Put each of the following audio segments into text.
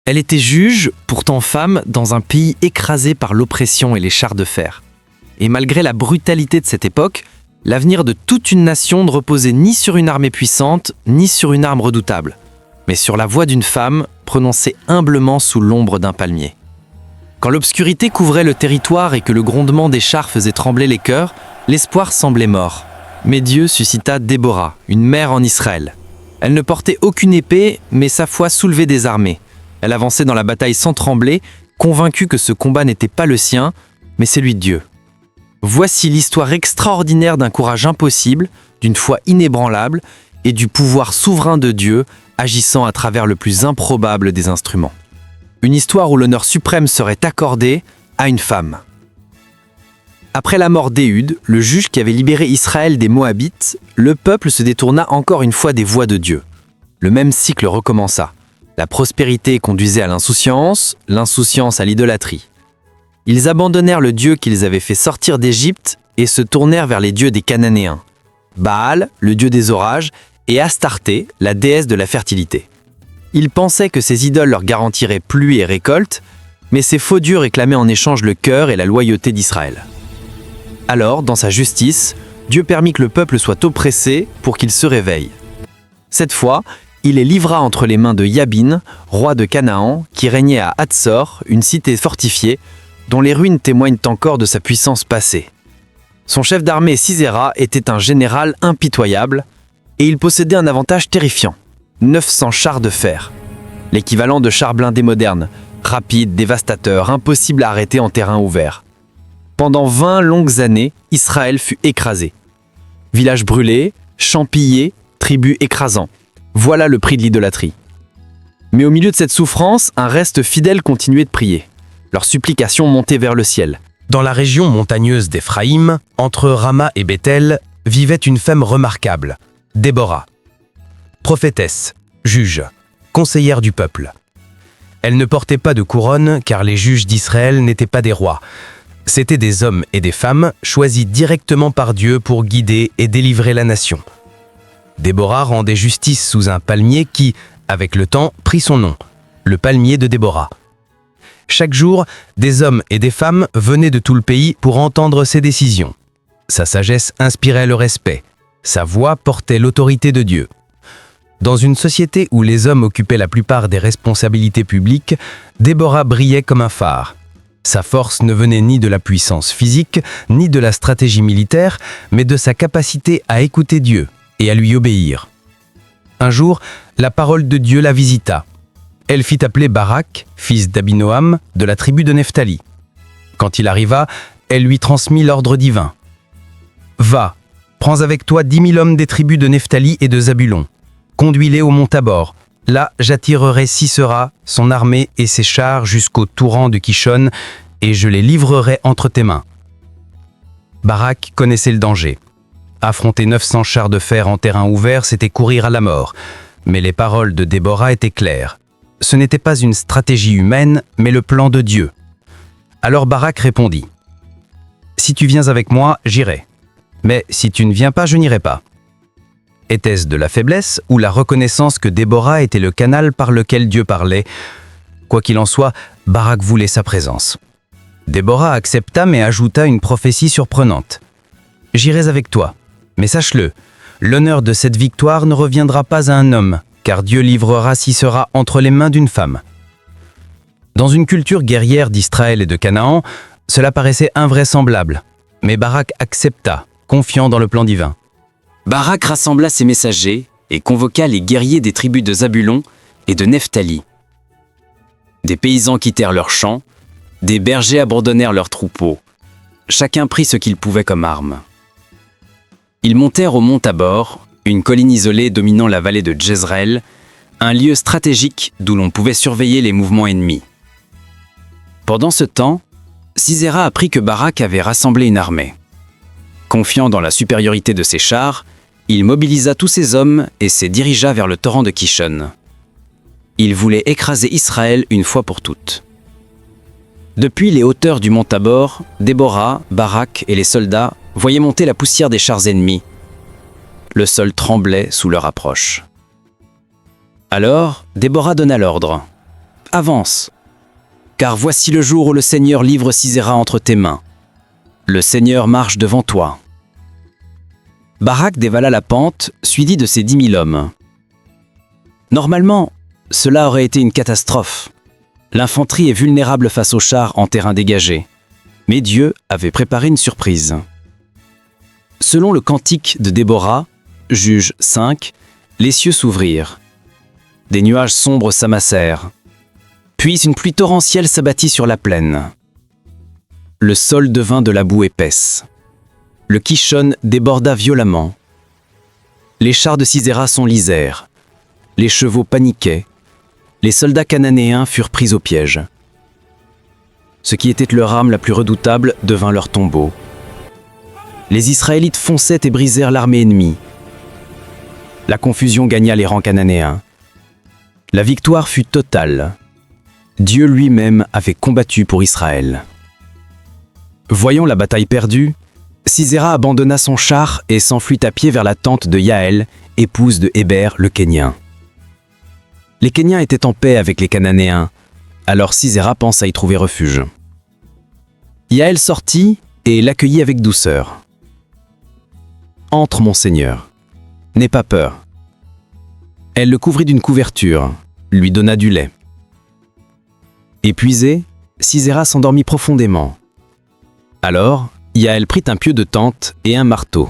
Elle était juge, pourtant femme, dans un pays écrasé par l'oppression et les chars de fer. Et malgré la brutalité de cette époque, l'avenir de toute une nation ne reposait ni sur une armée puissante, ni sur une arme redoutable, mais sur la voix d'une femme prononcée humblement sous l'ombre d'un palmier. Quand l'obscurité couvrait le territoire et que le grondement des chars faisait trembler les cœurs, l'espoir semblait mort. Mais Dieu suscita Déborah, une mère en Israël. Elle ne portait aucune épée, mais sa foi soulevait des armées. Elle avançait dans la bataille sans trembler, convaincue que ce combat n'était pas le sien, mais celui de Dieu. Voici l'histoire extraordinaire d'un courage impossible, d'une foi inébranlable et du pouvoir souverain de Dieu agissant à travers le plus improbable des instruments. Une histoire où l'honneur suprême serait accordé à une femme. Après la mort d'Éhud, le juge qui avait libéré Israël des Moabites, le peuple se détourna encore une fois des voies de Dieu. Le même cycle recommença. La prospérité conduisait à l'insouciance, l'insouciance à l'idolâtrie. Ils abandonnèrent le Dieu qu'ils avaient fait sortir d'Égypte et se tournèrent vers les dieux des Cananéens. Baal, le dieu des orages, et Astarté, la déesse de la fertilité. Ils pensaient que ces idoles leur garantiraient pluie et récolte, mais ces faux dieux réclamaient en échange le cœur et la loyauté d'Israël. Alors, dans sa justice, Dieu permit que le peuple soit oppressé pour qu'il se réveille. Cette fois, il les livra entre les mains de Yabin, roi de Canaan, qui régnait à Hatzor, une cité fortifiée, dont les ruines témoignent encore de sa puissance passée. Son chef d'armée Sisera était un général impitoyable, et il possédait un avantage terrifiant, 900 chars de fer, l'équivalent de chars blindés modernes, rapides, dévastateurs, impossibles à arrêter en terrain ouvert. Pendant 20 longues années, Israël fut écrasé. Villages brûlés, champs pillés, tribus écrasants. Voilà le prix de l'idolâtrie. Mais au milieu de cette souffrance, un reste fidèle continuait de prier. Leurs supplications montaient vers le ciel. Dans la région montagneuse d'Éphraïm, entre Rama et Béthel, vivait une femme remarquable, Déborah. Prophétesse, juge, conseillère du peuple. Elle ne portait pas de couronne car les juges d'Israël n'étaient pas des rois. C'étaient des hommes et des femmes choisis directement par Dieu pour guider et délivrer la nation. Déborah rendait justice sous un palmier qui, avec le temps, prit son nom, le palmier de Déborah. Chaque jour, des hommes et des femmes venaient de tout le pays pour entendre ses décisions. Sa sagesse inspirait le respect. Sa voix portait l'autorité de Dieu. Dans une société où les hommes occupaient la plupart des responsabilités publiques, Déborah brillait comme un phare. Sa force ne venait ni de la puissance physique, ni de la stratégie militaire, mais de sa capacité à écouter Dieu et à lui obéir. Un jour, la parole de Dieu la visita. Elle fit appeler Barak, fils d'Abinoam, de la tribu de Nephtali. Quand il arriva, elle lui transmit l'ordre divin. « Va, prends avec toi 10 000 hommes des tribus de Nephtali et de Zabulon. Conduis-les au mont Tabor. Là, j'attirerai Sisera, son armée et ses chars jusqu'au torrent de Kishon, et je les livrerai entre tes mains. » Barak connaissait le danger. Affronter 900 chars de fer en terrain ouvert, c'était courir à la mort. Mais les paroles de Déborah étaient claires. Ce n'était pas une stratégie humaine, mais le plan de Dieu. Alors Barak répondit : « Si tu viens avec moi, j'irai. Mais si tu ne viens pas, je n'irai pas. » Était-ce de la faiblesse ou la reconnaissance que Déborah était le canal par lequel Dieu parlait ? Quoi qu'il en soit, Barak voulait sa présence. Déborah accepta mais ajouta une prophétie surprenante. « J'irai avec toi, mais sache-le, l'honneur de cette victoire ne reviendra pas à un homme, car Dieu livrera Sisera entre les mains d'une femme. » Dans une culture guerrière d'Israël et de Canaan, cela paraissait invraisemblable, mais Barak accepta, confiant dans le plan divin. Barak rassembla ses messagers et convoqua les guerriers des tribus de Zabulon et de Nephtali. Des paysans quittèrent leurs champs, des bergers abandonnèrent leurs troupeaux. Chacun prit ce qu'il pouvait comme arme. Ils montèrent au mont Tabor, une colline isolée dominant la vallée de Jezreel, un lieu stratégique d'où l'on pouvait surveiller les mouvements ennemis. Pendant ce temps, Sisera apprit que Barak avait rassemblé une armée. Confiant dans la supériorité de ses chars, il mobilisa tous ses hommes et se dirigea vers le torrent de Kishon. Il voulait écraser Israël une fois pour toutes. Depuis les hauteurs du mont Tabor, Déborah, Barak et les soldats voyaient monter la poussière des chars ennemis. Le sol tremblait sous leur approche. Alors, Déborah donna l'ordre. avance. Car voici le jour où le Seigneur livre Sisera entre tes mains. Le Seigneur marche devant toi. » Barak dévala la pente, suivi de ses 10 000 hommes. Normalement, cela aurait été une catastrophe. L'infanterie est vulnérable face aux chars en terrain dégagé. Mais Dieu avait préparé une surprise. Selon le cantique de Déborah, Juges 5, les cieux s'ouvrirent. Des nuages sombres s'amassèrent. Puis une pluie torrentielle s'abattit sur la plaine. Le sol devint de la boue épaisse. Le Kishon déborda violemment. Les chars de Sisera s'enlisèrent. Les chevaux paniquaient. Les soldats cananéens furent pris au piège. Ce qui était leur arme la plus redoutable devint leur tombeau. Les Israélites fonçaient et brisèrent l'armée ennemie. La confusion gagna les rangs cananéens. La victoire fut totale. Dieu lui-même avait combattu pour Israël. Voyant la bataille perdue, Sisera abandonna son char et s'enfuit à pied vers la tente de Yaël, épouse de Héber le Kénien. Les Kéniens étaient en paix avec les Cananéens, alors Sisera pense à y trouver refuge. Yaël sortit et l'accueillit avec douceur. « Entre, mon Seigneur, n'aie pas peur. » Elle le couvrit d'une couverture, lui donna du lait. Épuisé, Sisera s'endormit profondément. Alors, Yaël prit un pieu de tente et un marteau,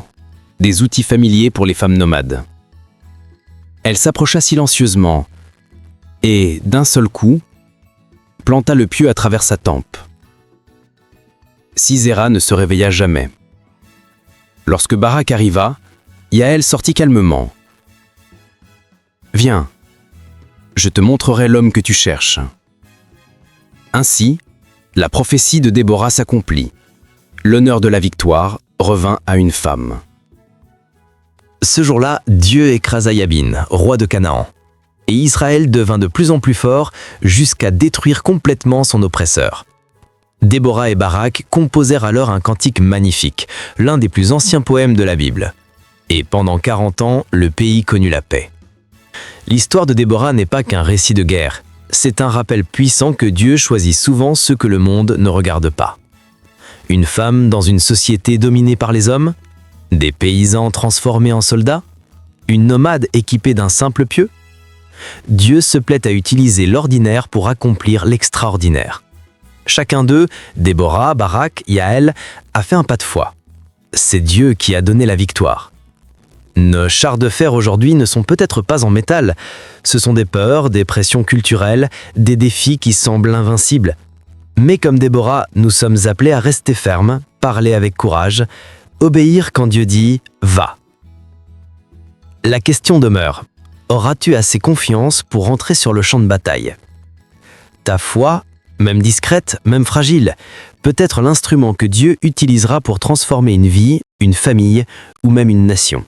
des outils familiers pour les femmes nomades. Elle s'approcha silencieusement et, d'un seul coup, planta le pieu à travers sa tempe. Sisera ne se réveilla jamais. Lorsque Barak arriva, Yaël sortit calmement. « Viens, je te montrerai l'homme que tu cherches. » Ainsi, la prophétie de Déborah s'accomplit. L'honneur de la victoire revint à une femme. Ce jour-là, Dieu écrasa Yabin, roi de Canaan. Et Israël devint de plus en plus fort jusqu'à détruire complètement son oppresseur. Déborah et Barak composèrent alors un cantique magnifique, l'un des plus anciens poèmes de la Bible. Et pendant 40 ans, le pays connut la paix. L'histoire de Déborah n'est pas qu'un récit de guerre. C'est un rappel puissant que Dieu choisit souvent ceux que le monde ne regarde pas. Une femme dans une société dominée par les hommes? Des paysans transformés en soldats? Une nomade équipée d'un simple pieu? Dieu se plaît à utiliser l'ordinaire pour accomplir l'extraordinaire. Chacun d'eux, Déborah, Barak, Yaël, a fait un pas de foi. C'est Dieu qui a donné la victoire. Nos chars de fer aujourd'hui ne sont peut-être pas en métal. Ce sont des peurs, des pressions culturelles, des défis qui semblent invincibles. Mais comme Déborah, nous sommes appelés à rester fermes, parler avec courage, obéir quand Dieu dit « va ». La question demeure, auras-tu assez confiance pour entrer sur le champ de bataille? Ta foi, même discrète, même fragile, peut être l'instrument que Dieu utilisera pour transformer une vie, une famille ou même une nation.